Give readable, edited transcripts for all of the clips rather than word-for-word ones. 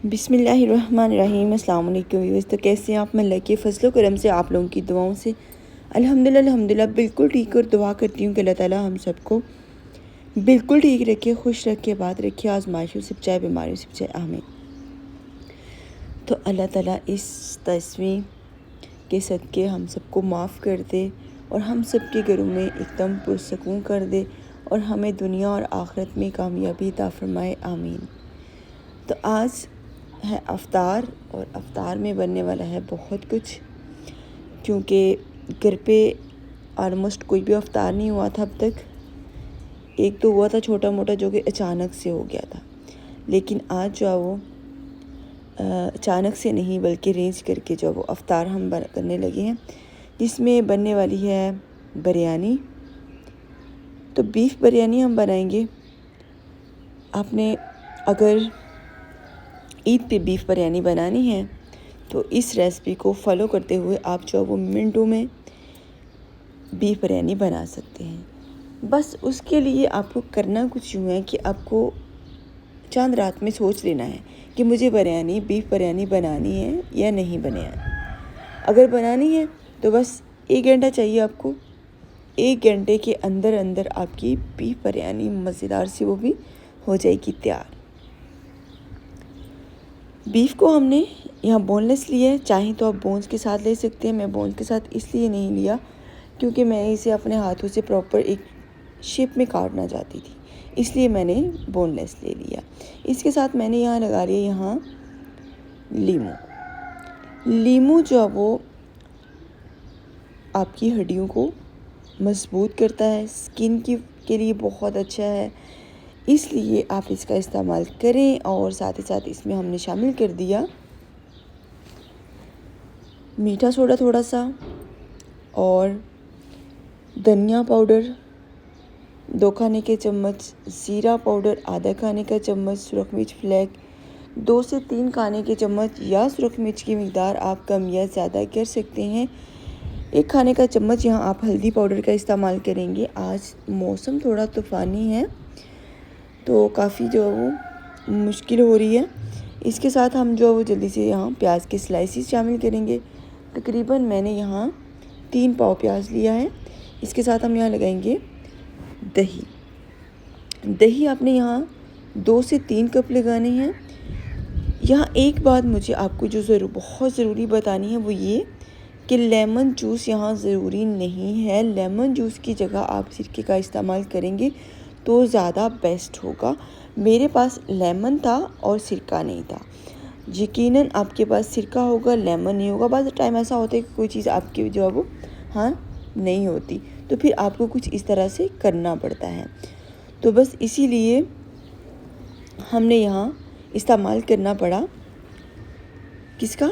बिस्मिल्लाहिर्रहमानिर्रहीम। अस्सलाम वालेकुम व्यूअर्स। तो कैसे हैं आप? मैं अल्लाह के फजलो करम से आप लोगों की दुआओं से अल्हम्दुलिल्लाह बिल्कुल ठीक और दुआ करती हूँ कि अल्लाह ताला हम सबको बिल्कुल ठीक रखे, खुश रखे, बात रखे, आजमाइशों से बचाए, बीमारियों से बचाए, आमीन। तो अल्लाह ताला इस तस्वीर के सदक़े हम सबको माफ़ कर दे और हम सब के घरों में एकदम पुरसकून कर दे और हमें दुनिया और आखिरत में कामयाबी अता फरमाए, आमीन। तो आज है अफ्तार और अफ्तार में बनने वाला है बहुत कुछ, क्योंकि घर पे ऑलमोस्ट कोई भी अफ्तार नहीं हुआ था अब तक। एक तो हुआ था छोटा मोटा जो कि अचानक से हो गया था, लेकिन आज जो है वो अचानक से नहीं बल्कि अरेंज करके जो वो अफ्तार हम करने लगे हैं, जिसमें बनने वाली है बिरयानी। तो बीफ बिरयानी हम बनाएंगे। आपने अगर ईद पे बीफ बिरयानी बनानी है तो इस रेसिपी को फॉलो करते हुए आप जो वो मिनटों में बीफ बिरयानी बना सकते हैं। बस उसके लिए आपको करना कुछ यूँ है कि आपको चांद रात में सोच लेना है कि मुझे बीफ बिरयानी बनानी है या नहीं बनानी। अगर बनानी है तो बस 1 घंटा चाहिए आपको। 1 घंटे के अंदर अंदर आपकी बीफ बिरयानी मज़ेदार सी वो भी हो जाएगी तैयार। बीफ को हमने यहाँ बोनलेस लिया है, चाहें तो आप बोन्स के साथ ले सकते हैं। मैं बोन्स के साथ इसलिए नहीं लिया क्योंकि मैं इसे अपने हाथों से प्रॉपर एक शेप में काटना चाहती थी, इसलिए मैंने बोनलेस ले लिया। इसके साथ मैंने यहाँ लगा लिया यहाँ लीमू जो है वो आपकी हड्डियों को मजबूत करता है, स्किन के लिए बहुत अच्छा है, इसलिए आप इसका इस्तेमाल करें। और साथ ही साथ इसमें हमने शामिल कर दिया मीठा सोडा थोड़ा सा और धनिया पाउडर 2 खाने के चम्मच, ज़ीरा पाउडर आधा खाने का चम्मच, सुरख मिर्च फ्लेक 2 से 3 खाने के चम्मच, या सुरख मिर्च की मिकदार आप कम या ज़्यादा कर सकते हैं। 1 खाने का चम्मच यहाँ आप हल्दी पाउडर का इस्तेमाल करेंगे। आज मौसम थोड़ा तूफ़ानी है तो काफ़ी जो है वो मुश्किल हो रही है। इसके साथ हम जो है वो जल्दी से यहाँ प्याज के स्लाइसिस शामिल करेंगे। तकरीबन मैंने यहाँ 3 पाव प्याज लिया है। इसके साथ हम यहाँ लगाएंगे दही आपने यहाँ 2 से 3 कप लगाने हैं। यहाँ एक बात मुझे आपको जो बहुत ज़रूरी बतानी है वो ये कि लेमन जूस यहाँ ज़रूरी नहीं है। लेमन जूस की जगह आप सिरके का इस्तेमाल करेंगे तो ज़्यादा बेस्ट होगा। मेरे पास लेमन था और सिरका नहीं था। यकीनन आपके पास सिरका होगा, लेमन नहीं होगा। बाद टाइम ऐसा होता है कि कोई चीज़ आपकी जो है वो नहीं होती, तो फिर आपको कुछ इस तरह से करना पड़ता है। तो बस इसीलिए हमने यहाँ इस्तेमाल करना पड़ा किसका,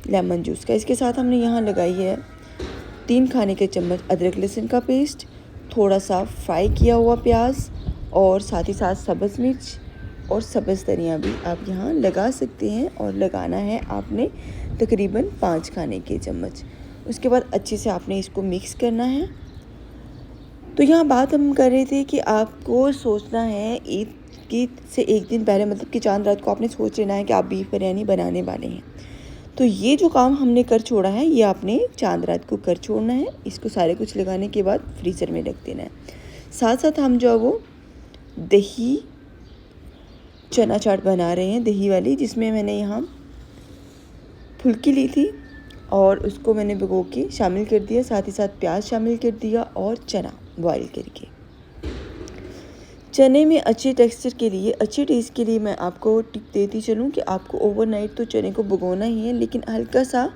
लेमन जूस का। इसके साथ हमने यहाँ लगाई है 3 खाने के चम्मच अदरक लहसुन का पेस्ट, थोड़ा सा फ्राई किया हुआ प्याज और साथ ही साथ सब्ज़ मिर्च और सब्ज़ धनिया भी आप यहाँ लगा सकते हैं। और लगाना है आपने तकरीबन 5 खाने के चम्मच। उसके बाद अच्छे से आपने इसको मिक्स करना है। तो यहाँ बात हम कर रहे थे कि आपको सोचना है ईद से 1 दिन पहले, मतलब कि चांद रात को आपने सोच लेना है कि आप बीफ बिरयानी बनाने वाले हैं। तो ये जो काम हमने कर छोड़ा है ये आपने चांद रात को कर छोड़ना है। इसको सारे कुछ लगाने के बाद फ्रीज़र में रख देना है। साथ साथ हम जो है वो दही चना चाट बना रहे हैं, दही वाली, जिसमें मैंने यहाँ फुल्की ली थी और उसको मैंने भिगो के शामिल कर दिया। साथ ही साथ प्याज शामिल कर दिया और चना बॉईल करके। चने में अच्छे टेक्सचर के लिए, अच्छे टेस्ट के लिए मैं आपको टिप देती चलूँ कि आपको ओवरनाइट तो चने को भिगोना ही है, लेकिन हल्का सा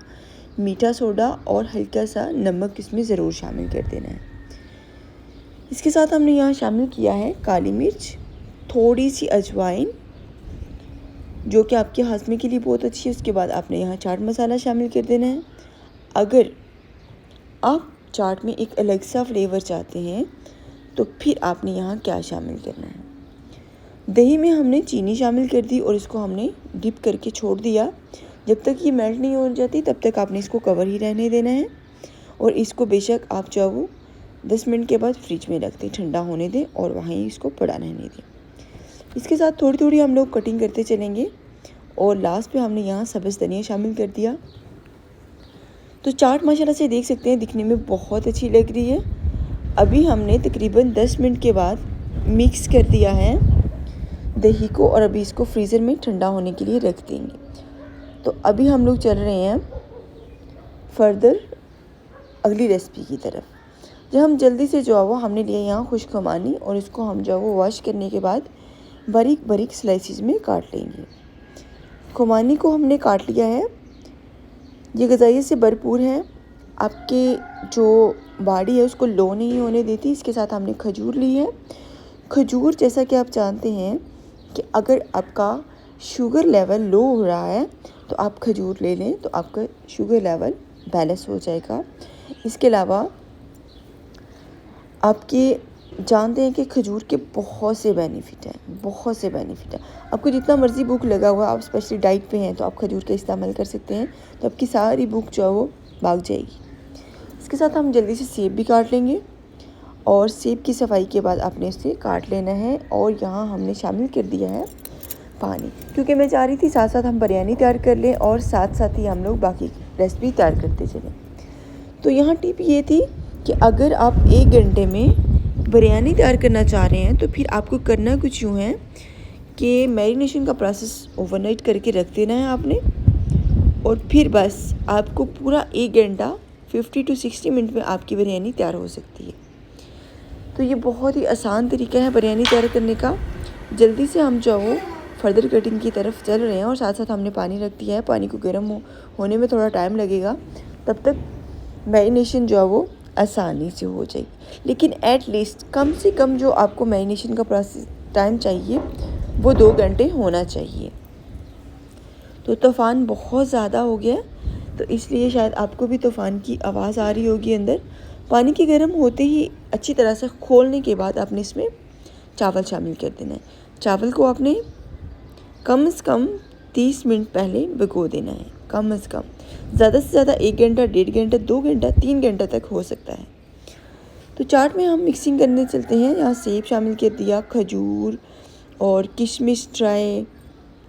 मीठा सोडा और हल्का सा नमक इसमें ज़रूर शामिल कर देना है। इसके साथ हमने यहाँ शामिल किया है काली मिर्च, थोड़ी सी अजवाइन जो कि आपके हाजमे के लिए बहुत अच्छी है। उसके बाद आपने यहाँ चाट मसाला शामिल कर देना है। अगर आप चाट में एक अलग सा फ्लेवर चाहते हैं तो फिर आपने यहाँ क्या शामिल करना है। दही में हमने चीनी शामिल कर दी और इसको हमने डिप करके छोड़ दिया। जब तक ये मेल्ट नहीं हो जाती तब तक आपने इसको कवर ही रहने देना है। और इसको बेशक आप जो वो 10 मिनट के बाद फ्रिज में रख दें, ठंडा होने दें और वहीं इसको पड़ा रहने दें। इसके साथ थोड़ी थोड़ी हम लोग कटिंग करते चलेंगे और लास्ट पे हमने यहाँ सब्ज़ धनिया शामिल कर दिया। तो चाट माशाल्लाह से देख सकते हैं दिखने में बहुत अच्छी लग रही है। अभी हमने तकरीबन 10 मिनट के बाद मिक्स कर दिया है दही को और अभी इसको फ्रीज़र में ठंडा होने के लिए रख देंगे। तो अभी हम लोग चल रहे हैं फर्दर अगली रेसिपी की तरफ। जब हम जल्दी से जो है वो हमने लिया यहाँ खुश्क खुमानी और इसको हम जो है वो वॉश करने के बाद बारीक बारीक स्लाइसिस में काट लेंगे। खुमानी को हमने काट लिया है, ये ग़िज़ाइयत से भरपूर है, आपके जो बॉडी है उसको लो नहीं होने देती। इसके साथ हमने खजूर ली है। खजूर जैसा कि आप जानते हैं कि अगर आपका शुगर लेवल लो हो रहा है तो आप खजूर ले लें तो आपका शुगर लेवल बैलेंस हो जाएगा। इसके अलावा आपके जानते हैं कि खजूर के बहुत से बेनिफिट हैं, बहुत से बेनिफिट हैं। आपको जितना मर्ज़ी भूख लगा हुआ, आप स्पेशली डाइट पे हैं तो आप खजूर का इस्तेमाल कर सकते हैं, तो आपकी सारी भूख जो है वो भाग जाएगी। इसके साथ हम जल्दी से सेब भी काट लेंगे और सेब की सफाई के बाद आपने इसे काट लेना है। और यहाँ हमने शामिल कर दिया है पानी, क्योंकि मैं चाह रही थी साथ साथ हम बिरयानी तैयार कर लें और साथ साथ ही हम लोग बाकी रेसिपी तैयार करते चलें। तो यहाँ टिप ये थी कि अगर आप 1 घंटे में बिरयानी तैयार करना चाह रहे हैं तो फिर आपको करना कुछ यूँ है कि मैरिनेशन का प्रोसेस ओवरनाइट करके रख देना है आपने, और फिर बस आपको पूरा 1 घंटा 50 to 60 मिनट में आपकी बिरयानी तैयार हो सकती है। तो ये बहुत ही आसान तरीका है बिरयानी तैयार करने का। जल्दी से हम जो है फर्दर कटिंग की तरफ चल रहे हैं और साथ साथ हमने पानी रख दिया है। पानी को गर्म होने में थोड़ा टाइम लगेगा, तब तक मैरिनेशन जो है वो आसानी से हो जाएगी। लेकिन एट लीस्ट कम से कम जो आपको मैरिनेशन का प्रोसेस टाइम चाहिए वो 2 घंटे होना चाहिए। तो तूफ़ान बहुत ज़्यादा हो गया, तो इसलिए शायद आपको भी तूफ़ान की आवाज़ आ रही होगी अंदर। पानी के गर्म होते ही अच्छी तरह से खोलने के बाद आपने इसमें चावल शामिल कर देना है। चावल को आपने कम से कम 30 मिनट पहले भिगो देना है, कम से कम। ज़्यादा से ज़्यादा 1 घंटा, 1.5 घंटा, 2 घंटा, 3 घंटा तक हो सकता है। तो चाट में हम मिक्सिंग करने चलते हैं। यहाँ सेब शामिल कर दिया, खजूर और किशमिश ड्राई,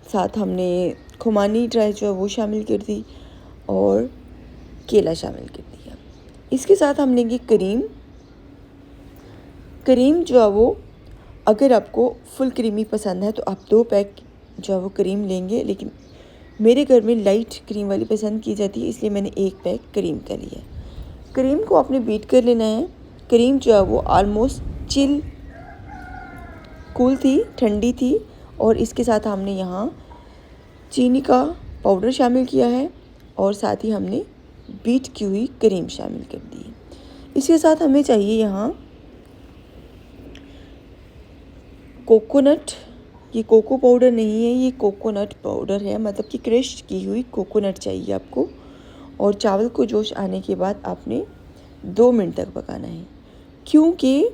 साथ हमने खुमानी ड्राई जो है वो शामिल कर दी और केला शामिल कर दिया। इसके साथ हम लेंगे करीम। करीम जो है वो अगर आपको फुल क्रीमी पसंद है तो आप 2 पैक जो है वो करीम लेंगे, लेकिन मेरे घर में लाइट क्रीम वाली पसंद की जाती है, इसलिए मैंने 1 पैक करीम का लिया। करीम को आपने बीट कर लेना है। करीम जो है वो ऑलमोस्ट चिल कूल थी, ठंडी थी, और इसके साथ हमने यहाँ चीनी का पाउडर शामिल किया है और साथ ही हमने बीट की हुई करीम शामिल कर दी है। इसके साथ हमें चाहिए यहाँ कोकोनट। ये कोको पाउडर नहीं है, ये कोकोनट पाउडर है, मतलब कि क्रश की हुई कोकोनट चाहिए आपको। और चावल को जोश आने के बाद आपने 2 मिनट तक पकाना है, क्योंकि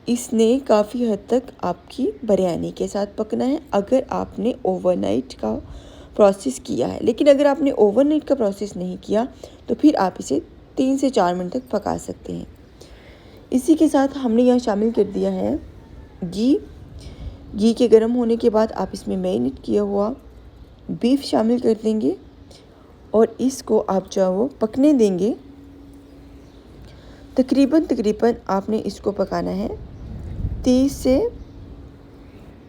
इसने काफ़ी हद तक आपकी बिरयानी के साथ पकना है अगर आपने ओवरनाइट का प्रोसेस किया है। लेकिन अगर आपने ओवरनाइट का प्रोसेस नहीं किया तो फिर आप इसे 3 से 4 मिनट तक पका सकते हैं। इसी के साथ हमने यहाँ शामिल कर दिया है घी। घी के गर्म होने के बाद आप इसमें मैरिनेट किया हुआ बीफ शामिल कर देंगे और इसको आप जो है वो पकने देंगे। तकरीबन आपने इसको पकाना है 30 से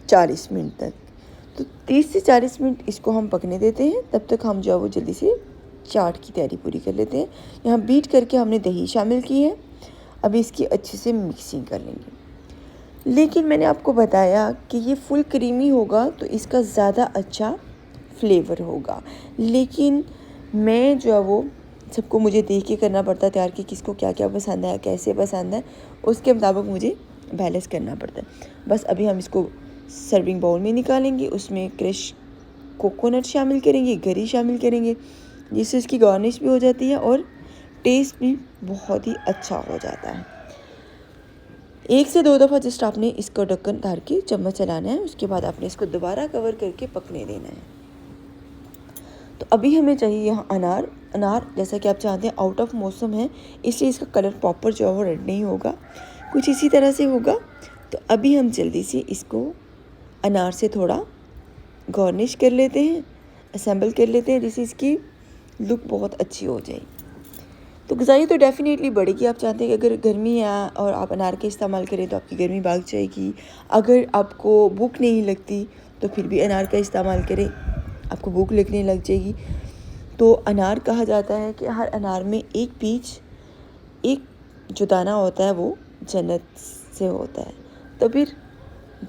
40 मिनट तक। तो 30 से 40 मिनट इसको हम पकने देते हैं, तब तक हम जो है वो जल्दी से चाट की तैयारी पूरी कर लेते हैं। यहाँ बीट करके हमने दही शामिल की है, अभी इसकी अच्छे से मिक्सिंग कर लेंगे। लेकिन मैंने आपको बताया कि ये फुल क्रीमी होगा तो इसका ज़्यादा अच्छा फ्लेवर होगा, लेकिन मैं जो है वो सबको मुझे देख के करना पड़ता है तैयार कि किसको क्या क्या पसंद है, कैसे पसंद है, उसके मुताबिक मुझे बैलेंस करना पड़ता है। बस अभी हम इसको सर्विंग बाउल में निकालेंगे, उसमें क्रश कोकोनट शामिल करेंगे, गरी शामिल करेंगे, जिससे इसकी गार्निश भी हो जाती है और टेस्ट भी बहुत ही अच्छा हो जाता है। 1 से 2 दफ़ा जस्ट आपने इसको ढक्कन उतार के चम्मच चलाना है, उसके बाद आपने इसको दोबारा कवर करके पकने देना है। तो अभी हमें चाहिए यहाँ अनार जैसा कि आप जानते हैं आउट ऑफ मौसम है, इसलिए इसका कलर प्रॉपर जो है वो रेड नहीं होगा, कुछ इसी तरह से होगा। तो अभी हम जल्दी से इसको अनार से थोड़ा गार्निश कर लेते हैं असेंबल कर लेते हैं जिससे इसकी लुक बहुत अच्छी हो जाए। तो ग़िज़ाइयत तो डेफ़िनेटली बढ़ेगी। आप चाहते हैं कि अगर गर्मी है और आप अनार का इस्तेमाल करें तो आपकी गर्मी भाग जाएगी। अगर आपको भूख नहीं लगती तो फिर भी अनार का इस्तेमाल करें, आपको भूख लगने लग जाएगी। तो अनार कहा जाता है कि हर अनार में एक बीज, एक जो दाना होता है वो जन्नत से होता है। तो फिर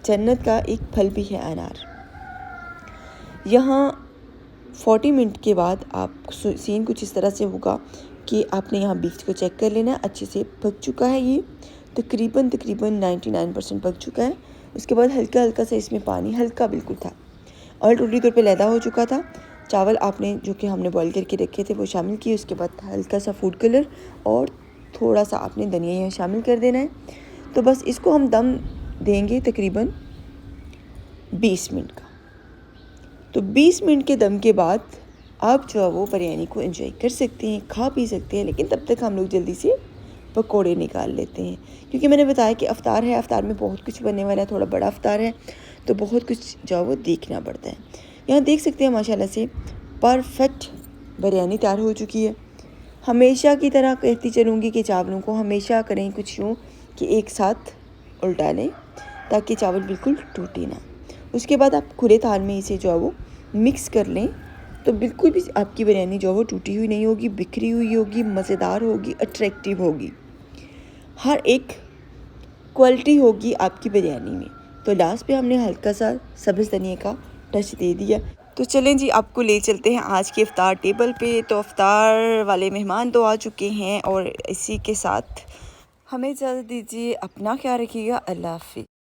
जन्नत का एक फल भी है अनार। यहाँ 40 मिनट के बाद आप सीन कुछ इस तरह से होगा कि आपने यहाँ बीज को चेक कर लेना है, अच्छे से पक चुका है। ये तकरीबन 99% पक चुका है। उसके बाद हल्का हल्का सा इसमें पानी हल्का बिल्कुल था और टोटली तौर पे लैदा हो चुका था। चावल आपने जो कि हमने बॉईल करके रखे थे वो शामिल किए। उसके बाद हल्का सा फूड कलर और थोड़ा सा आपने धनिया यहाँ शामिल कर देना है। तो बस इसको हम दम देंगे तकरीबन 20 मिनट का। तो 20 मिनट के दम के बाद आप जो है वो बिरयानी को एंजॉय कर सकते हैं, खा पी सकते हैं। लेकिन तब तक हम लोग जल्दी से पकोड़े निकाल लेते हैं, क्योंकि मैंने बताया कि अफ्तार है, अफ्तार में बहुत कुछ बनने वाला है, थोड़ा बड़ा अफ्तार है तो बहुत कुछ जो है वो देखना पड़ता है। यहाँ देख सकते हैं माशाल्लाह से परफेक्ट बिरयानी तैयार हो चुकी है। हमेशा की तरह कहती चलूँगी कि चावलों को हमेशा करें कुछ यूँ कि एक साथ उल्टा लें ताकि चावल बिल्कुल टूटे ना। उसके बाद आप खुले थाल में इसे जो है वो मिक्स कर लें तो बिल्कुल भी आपकी बिरयानी जो है वो टूटी हुई नहीं होगी, बिखरी हुई होगी, मज़ेदार होगी, अट्रैक्टिव होगी। हर एक क्वालिटी होगी आपकी बिरयानी में। तो लास्ट पे हमने हल्का सा सब्ज़ धनिया का टच दे दिया। तो चलें जी, आपको ले चलते हैं आज के इफ्तार टेबल पे। तो इफ्तार वाले मेहमान तो आ चुके हैं और इसी के साथ हमें इजाज़त दीजिए। अपना ख्याल रखिएगा। अल्लाह हाफ़िज़।